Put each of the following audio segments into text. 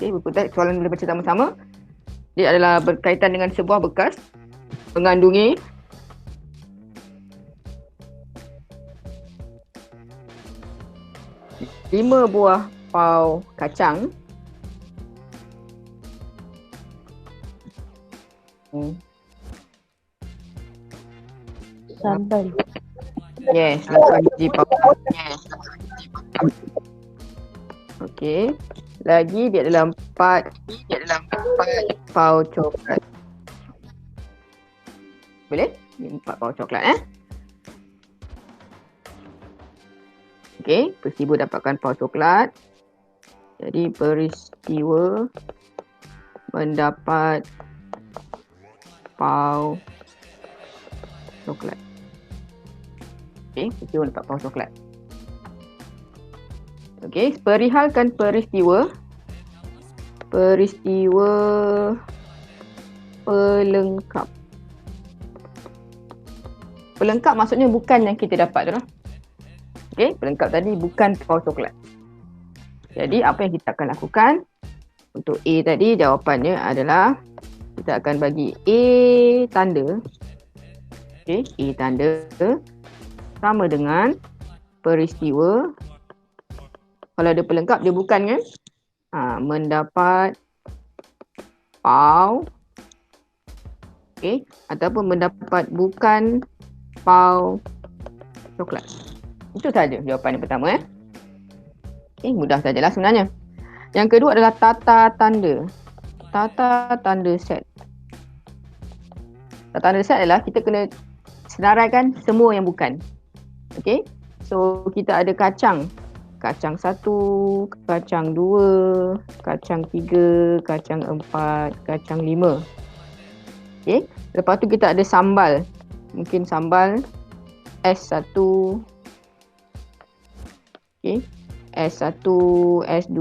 Okay, buku teks soalan boleh baca sama-sama. Dia adalah berkaitan dengan sebuah bekas mengandungi 5 buah pau kacang, Sambal. yes, 8 biji pau. Okey. Lagi dia adalah 4 pau coklat. Boleh? 4 pau coklat Okey, peristiwa dapatkan pau coklat. Jadi peristiwa mendapat pau coklat. Okey, peristiwa mendapat pau coklat. Okey, perihalkan peristiwa pelengkap. Pelengkap maksudnya bukan yang kita dapat tu lah. Okey, pelengkap tadi bukan pau coklat. Jadi apa yang kita akan lakukan? Untuk A tadi jawapannya adalah kita akan bagi A tanda. Okey, A tanda sama dengan peristiwa. Kalau ada pelengkap dia bukan kan? Mendapat pau. Okey, ataupun mendapat bukan pau coklat. Itu saja jawapan yang pertama Okey, mudah sajalah sebenarnya. Yang kedua adalah tata tanda. Tata tanda set. Tata tanda set adalah kita kena senaraikan semua yang bukan. Okey. So kita ada kacang. Kacang 1, kacang 2, kacang 3, kacang 4, kacang 5. Okey. Lepas tu kita ada sambal. Mungkin sambal S1. Okey. S1, S2,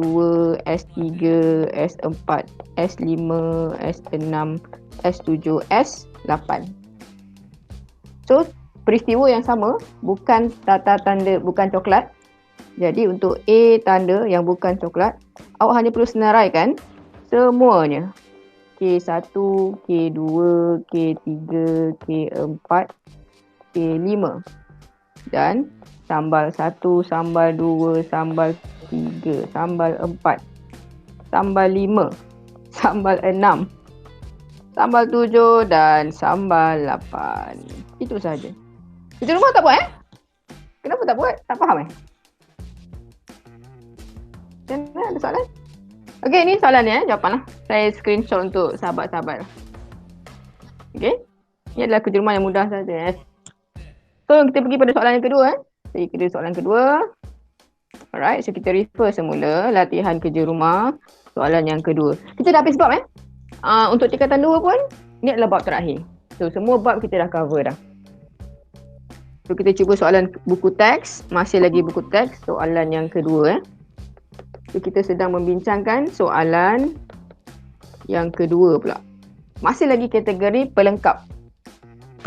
S3, S4, S5, S6, S7, S8. So, peristiwa yang sama, bukan tata tanda, bukan coklat. Jadi untuk A tanda yang bukan coklat, awak hanya perlu senaraikan semuanya. K1, K2, K3, K4, K5. Dan sambal 1, sambal 2, sambal 3, sambal 4, sambal 5, sambal 6, sambal 7 dan sambal 8. Itu saja. Itu rumah tak buat Kenapa tak buat? Tak faham Ada soalan? Okey, ni soalannya, jawapanlah. Saya screenshot untuk sahabat-sahabat. Okey. Ini adalah kerja rumah yang mudah saja So, kita pergi pada soalan yang kedua Saya kira soalan kedua. Alright, so kita refer semula latihan kerja rumah soalan yang kedua. Kita dah habis bab untuk tingkatan 2 pun, ni adalah bab terakhir. So, semua bab kita dah cover dah. So, kita cuba soalan buku teks. Masih lagi buku teks, soalan yang kedua So, kita sedang membincangkan soalan yang kedua pula. Masih lagi kategori pelengkap.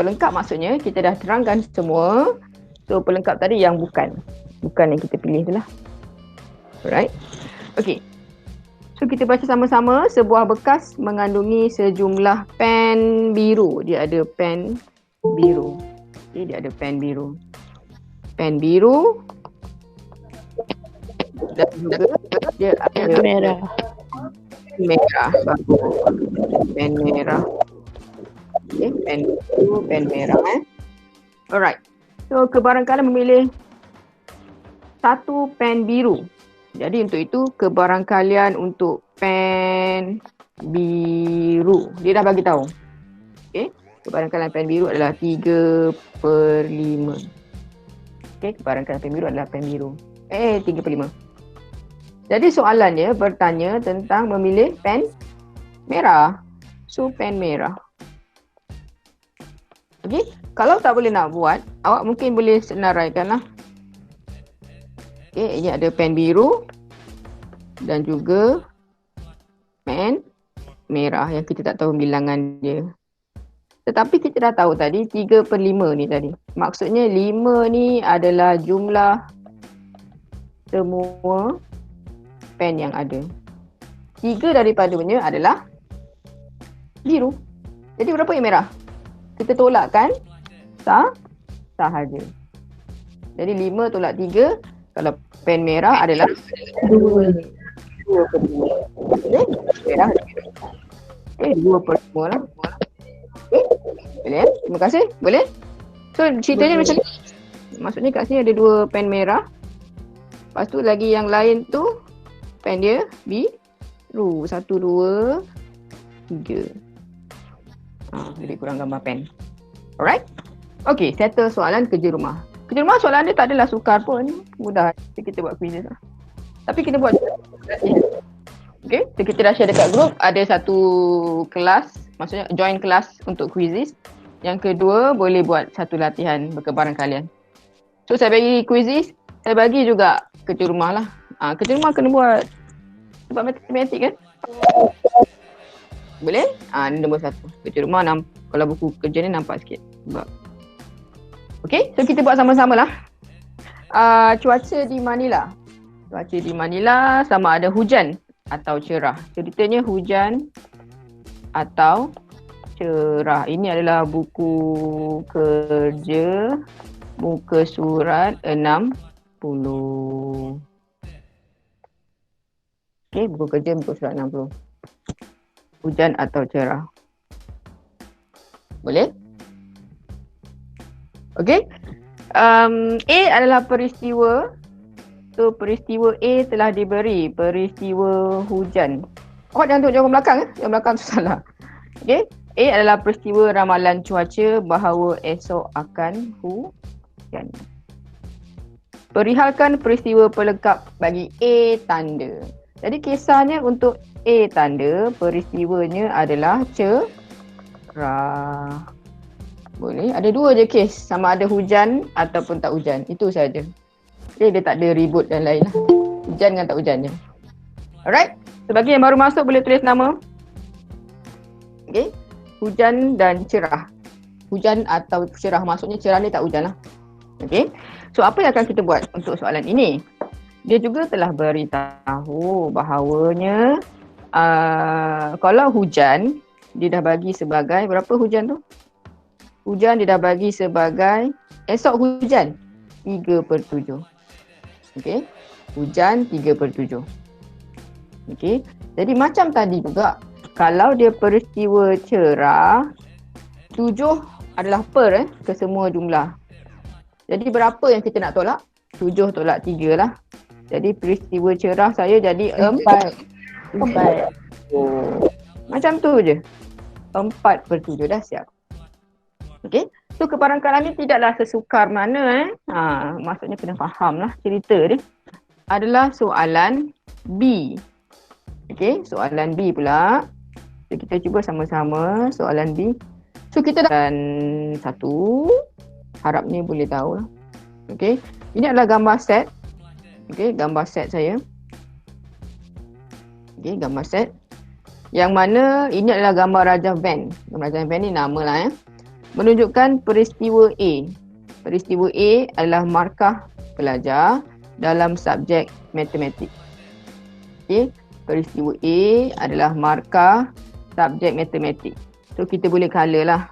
Pelengkap maksudnya kita dah terangkan semua. So, pelengkap tadi yang bukan yang kita pilih tu lah. Alright. Okay. So, kita baca sama-sama. Sebuah bekas mengandungi sejumlah pen biru. Dia ada pen biru. Okay, dia ada pen biru. Pen biru. Dan juga dia ada Merah. Bagus. Pen merah. Okay, pen biru, pen merah Alright. So, kebarangkalian memilih satu pen biru. Jadi untuk itu, kebarangkalian untuk pen biru. Dia dah bagi tahu. Okey, kebarangkalian pen biru adalah 3/5. Okey, kebarangkalian pen biru adalah pen biru. 3/5. Jadi soalannya bertanya tentang memilih pen merah. So, pen merah. Okey, kalau tak boleh nak buat, awak mungkin boleh senaraikan lah. Okey, ini ada pen biru dan juga pen merah yang kita tak tahu bilangan dia. Tetapi kita dah tahu tadi 3/5 ni tadi. Maksudnya 5 ni adalah jumlah semua pen yang ada. 3 daripadanya adalah biru. Jadi berapa yang merah? Kita tolakkan sahaja. Jadi 5 tolak 3, kalau pen merah adalah 2. 2 per 2. Okay? Merah. Okay, 2 per 2 lah. Okay? Boleh? Terima kasih. Boleh? So ceritanya macam ni. Maksudnya kat sini ada 2 pen merah. Lepas tu lagi yang lain tu pen dia biru. 1, 2, 3. Lebih kurang gambar pen. Alright? Okay, settle soalan kerja rumah. Kerja rumah soalan dia tak adalah sukar pun. Mudah. Kita buat quiz lah. Tapi kita buat okay, so kita dah share dekat group. Ada satu kelas, maksudnya join kelas untuk quizzes. Yang kedua, boleh buat satu latihan berkebaran kalian. So saya bagi quizzes, saya bagi juga kerja rumah lah. Kerja rumah kena buat sebab matematik kan. Boleh? Ni nombor 1. Kerja rumah kalau buku kerja ni nampak sikit. Sebab okay, so kita buat sama-sama lah. Cuaca di Manila. Cuaca di Manila sama ada hujan atau cerah. Ceritanya hujan atau cerah. Ini adalah buku kerja, muka surat 60. Okay, buku kerja muka surat 60. Hujan atau cerah. Boleh? Okay. A adalah peristiwa. So peristiwa A telah diberi peristiwa hujan. Awak jangan tengok jawab belakang. Jawab belakang tu salah. Okay. A adalah peristiwa ramalan cuaca bahawa esok akan hujan. Perihalkan peristiwa pelengkap bagi A tanda. Jadi kisahnya untuk A tanda, peristiwanya adalah cerah. Boleh. Ada 2 je kes. Sama ada hujan ataupun tak hujan. Itu saja. Okay, dia tak ada ribut dan lain lah. Hujan dengan tak hujan je. Alright. Sebagi yang baru masuk boleh tulis nama. Okay. Hujan dan cerah. Hujan atau cerah. Maksudnya cerah ni tak hujan lah. Okay. So apa yang akan kita buat untuk soalan ini? Dia juga telah beritahu bahawanya kalau hujan, dia dah bagi sebagai, berapa hujan tu? Hujan dia dah bagi sebagai, esok hujan 3/7. Okay. Hujan 3/7. Okay. Jadi macam tadi juga, kalau dia peristiwa cerah, 7 adalah per ke semua jumlah. Jadi berapa yang kita nak tolak? 7 tolak 3 lah. Jadi peristiwa cerah saya jadi 4. Macam tu je. 4/7 dah siap. Okay. So kebarangkalian ni tidaklah sesukar mana maksudnya kena faham lah cerita dia. Adalah soalan B. Okay, soalan B pula. So kita cuba sama-sama soalan B. So kita dah satu. Harap ni boleh tahu lah. Okay, ini adalah gambar set. Okay, gambar set saya. Okay, gambar set. Yang mana ini adalah gambar Raja Van. Gambar Raja Van ni nama lah menunjukkan peristiwa A. Peristiwa A adalah markah pelajar dalam subjek matematik. Okay, peristiwa A adalah markah subjek matematik. So kita boleh color lah.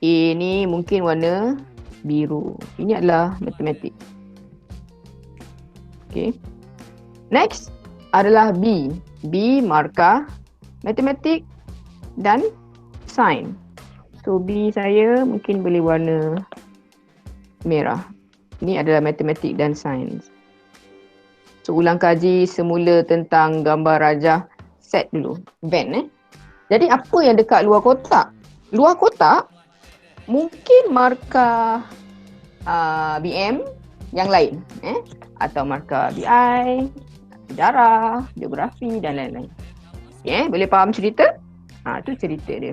A ni mungkin warna biru. Ini adalah matematik. Okay. Next adalah B. B markah matematik dan sains. So B saya mungkin boleh warna merah. Ini adalah matematik dan sains. So ulang kaji semula tentang gambar Raja set dulu. Van Jadi apa yang dekat luar kotak? Luar kotak mungkin markah BM yang lain. Atau markah BI, sejarah, geografi dan lain-lain. Okay, boleh faham cerita? Tu cerita dia.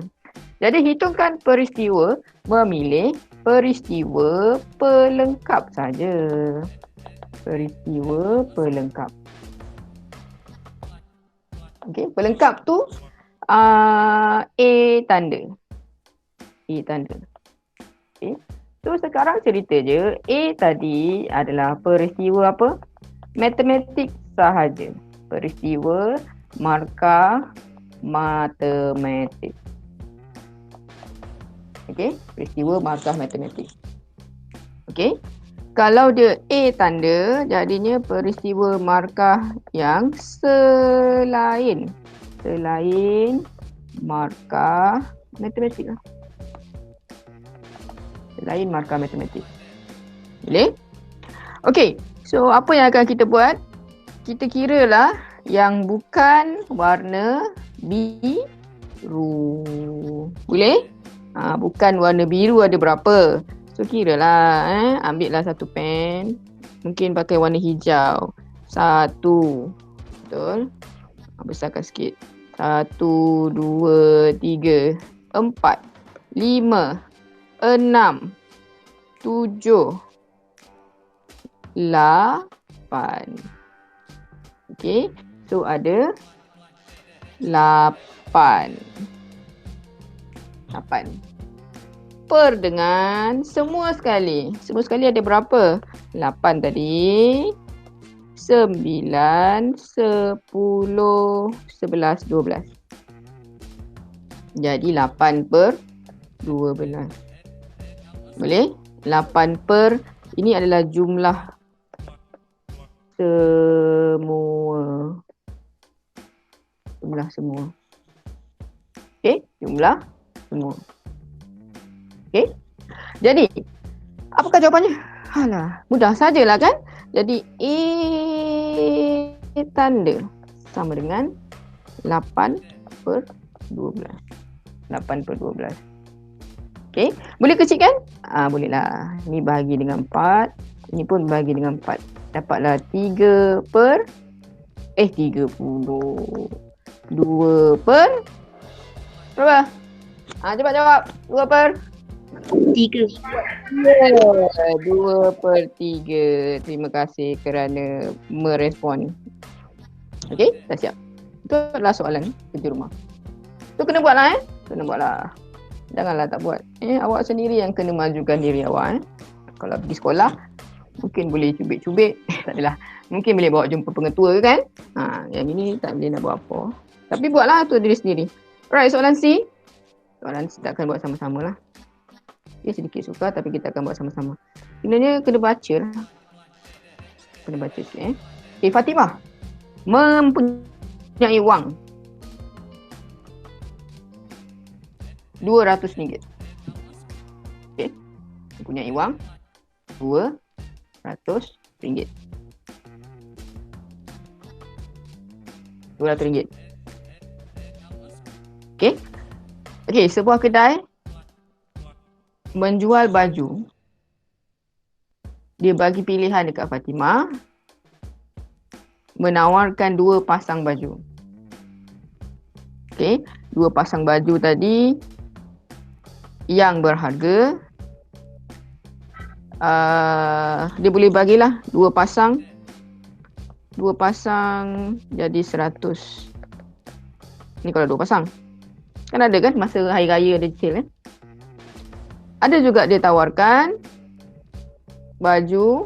Jadi hitungkan peristiwa, memilih peristiwa pelengkap saja. Peristiwa pelengkap. Okay, pelengkap tu A tanda. A tanda. Okay. So sekarang cerita je, A tadi adalah peristiwa apa? Matematik sahaja. Peristiwa markah matematik. Okey, peristiwa markah matematik. Okey. Kalau dia A tanda, jadinya peristiwa markah yang selain markah matematik lah. Selain markah matematik. Boleh? Okey. So, apa yang akan kita buat? Kita kira lah yang bukan warna biru. Boleh? Bukan warna biru ada berapa? So kira lah, ambil lah satu pen. Mungkin pakai warna hijau. 1. Betul? Besarkan sikit. 1, 2, 3, 4, 5, 6, 7, 8. Okay. So ada 8. Per dengan semua sekali. Semua sekali ada berapa? 8 tadi. 9, 10, 11, 12. Jadi 8 per 12. Boleh? 8 per, ini adalah jumlah semua. Jumlah semua. Okey, jumlah semua. Okey. Jadi, apakah jawapannya? Alah, mudah sajalah kan? Jadi A tanda sama dengan 8 per 12. 8 per 12. Okey, boleh kecilkan? Bolehlah. Ini bahagi dengan 4. Ini pun bahagi dengan 4. Dapatlah 3 per 30. 2 per berapa? Cepat jawab. 2 per 3. 2 per 3. Terima kasih kerana merespon. Okey, dah siap. Itu adalah soalan kerja rumah. Tu kena buatlah Kena buatlah. Janganlah tak buat. Awak sendiri yang kena majukan diri awak. Kalau pergi sekolah, mungkin boleh cubit-cubit. Tak adalah. Mungkin boleh bawa jumpa pengetua kan? Yang ini tak boleh nak buat apa. Tapi buatlah tu diri sendiri. Alright, soalan C. Soalan C kita akan buat sama-sama lah. Dia sedikit sukar tapi kita akan buat sama-sama. Sebenarnya kena baca lah. Kena baca sikit Okay, Fatimah. Mempunyai wang RM200. Okay. Mempunyai wang RM200. RM200. Okay. Okay, sebuah kedai menjual baju. Dia bagi pilihan dekat Fatimah, menawarkan 2 pasang baju. Okey, 2 pasang baju tadi yang berharga, dia boleh bagilah 2 pasang jadi 100. Ni kalau 2 pasang. Kan ada kan masa hari raya ada sale Ada juga dia tawarkan baju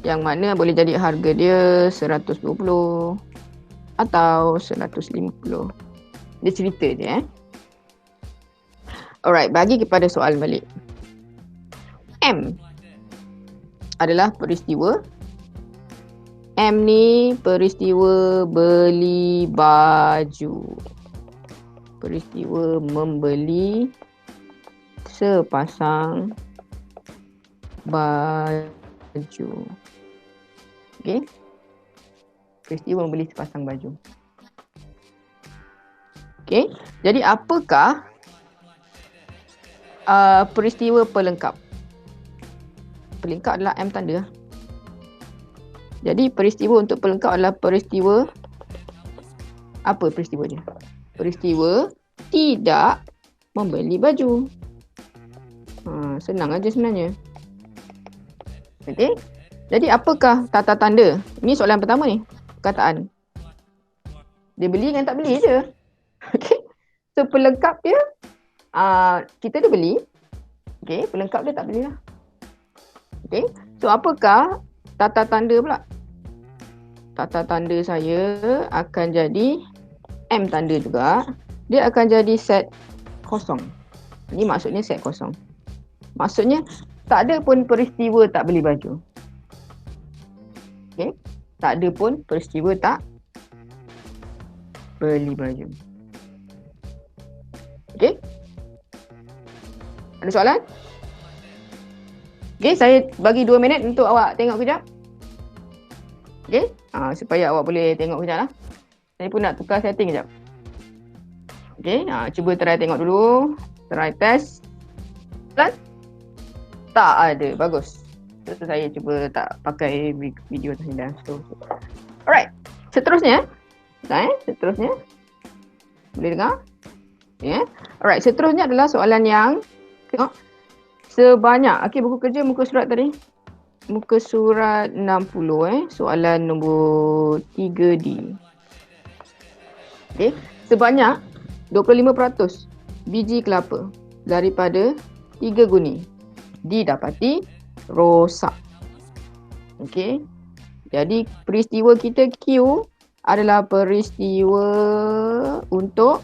yang mana boleh jadi harga dia 120 atau 150. Dia cerita je Alright, bagi kepada soal balik. M adalah peristiwa. M ni peristiwa beli baju. Peristiwa membeli sepasang baju. Okey. Peristiwa membeli sepasang baju. Okey. Jadi apakah peristiwa pelengkap? Pelengkap adalah M tanda. Jadi peristiwa untuk pelengkap adalah peristiwa apa peristiwa dia? Peristiwa tidak membeli baju. Senang aja sebenarnya. Okey. Jadi apakah tata tanda? Ini soalan pertama ni. Perkataan. Dia beli dengan tak beli je. Okey. So pelengkap dia kita dia beli. Okey, pelengkap dia tak belilah. Okey. So apakah tata tanda pula? tata tanda saya akan jadi M tanda juga. Dia akan jadi set kosong. Ini maksudnya set kosong. Maksudnya tak ada pun peristiwa tak beli baju. Okay. Tak ada pun peristiwa tak beli baju. Okay. Ada soalan? Okay, saya bagi 2 minit untuk awak tengok kejap. Okay, supaya awak boleh tengok kejap lah. Saya pun nak tukar setting kejap. Okay, cuba try tengok dulu. Try test. Soalan? Tak ada, bagus. So, saya cuba tak pakai video tadi dah. So. Alright, seterusnya. Seterusnya. Boleh dengar? Yeah. Alright, seterusnya adalah soalan yang tengok. Sebanyak, okay, buku kerja muka surat tadi. Muka surat 60 soalan nombor 3D. Okay, sebanyak 25% biji kelapa daripada 3 guni didapati rosak. Okay, jadi peristiwa kita Q adalah peristiwa untuk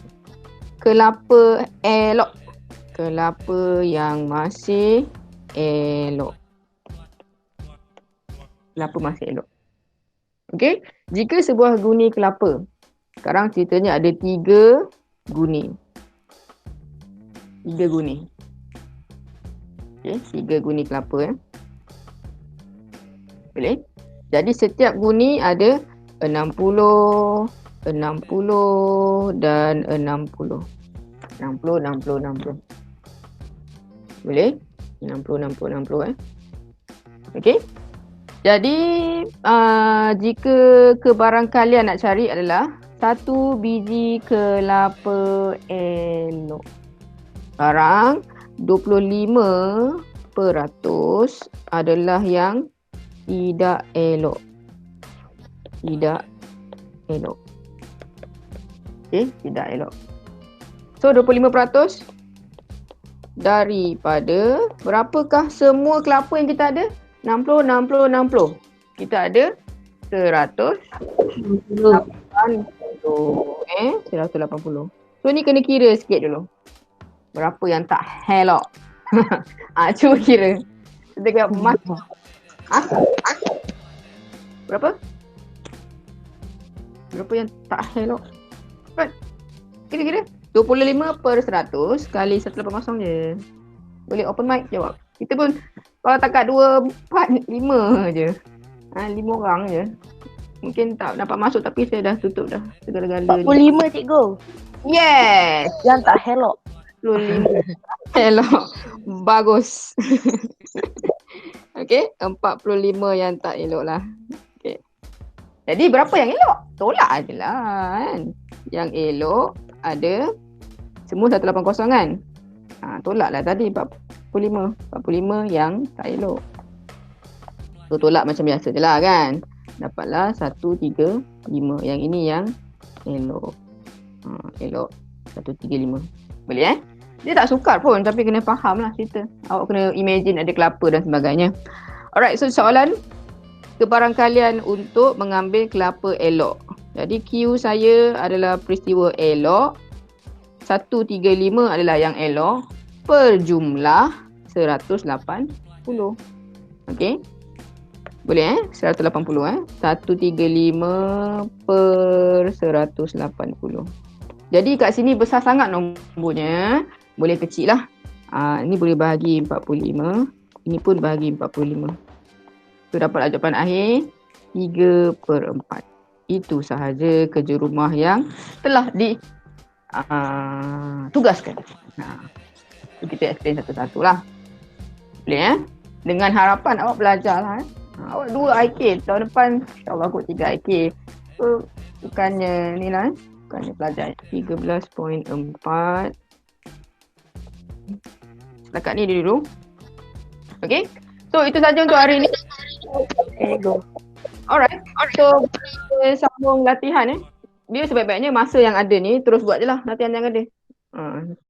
kelapa elok. Kelapa yang masih elok. Kelapa masih elok. Okey, jika sebuah guni kelapa, sekarang ceritanya ada 3 guni. 3 guni. Okey, 3 guni kelapa Boleh? Jadi setiap guni ada 60, 60 dan 60. 60. Boleh? 60. Okey. Jadi jika kebarangkalian nak cari adalah 1 biji kelapa elok. Sekarang 25% adalah yang tidak elok. Tidak elok. Okey, tidak elok. So 25% daripada berapakah semua kelapa yang kita ada? 60. Kita ada 180. 180. So ni kena kira sikit dulu. Berapa yang tak elok? Cuba kira. Kita kira mas. Berapa? Berapa yang tak elok? Kira-kira 25% kali 180 je. Boleh open mic jawab. Kita pun kalau takat 2, 4, 5 je. 5 orang je. Mungkin tak dapat masuk tapi saya dah tutup dah segala-gala. 45 cikgu. Yes. Yang tak helok. 45. Elok. Bagus. Okey, 45 yang tak elok lah. Okey. Jadi berapa yang elok? Tolak je lah kan. Yang elok ada semua 180 kan? Tolak lah tadi 45 yang tak elok. So tolak macam biasa je lah kan. Dapatlah 1, 3, 5. Yang ini yang elok. Elok 1, 3, 5. Boleh Dia tak sukar pun tapi kena faham lah cerita. Awak kena imagine ada kelapa dan sebagainya. Alright, so soalan kebarangkalian untuk mengambil kelapa elok. Jadi Q saya adalah peristiwa elok. 135 adalah yang elok per jumlah 180. Okey. Boleh 180 135 per 180. Jadi kat sini besar sangat nombornya. Boleh kecil lah. Ini boleh bahagi 45. Ini pun bahagi 45. So dapatlah jawapan akhir 3/4. Itu sahaja kerja rumah yang telah tugaskan. So kita explain satu-satu lah. Boleh Dengan harapan awak belajar lah. Awak 2 IK. Tahun depan insyaAllah aku 3 IK. So bukannya ni lah. Bukannya pelajar 13.4. Setakat ni dulu. Okay. So itu saja untuk hari ni. Okay, go. Alright. So kita sambung latihan Dia sebaik-baiknya masa yang ada ni terus buat je lah latihan yang ada.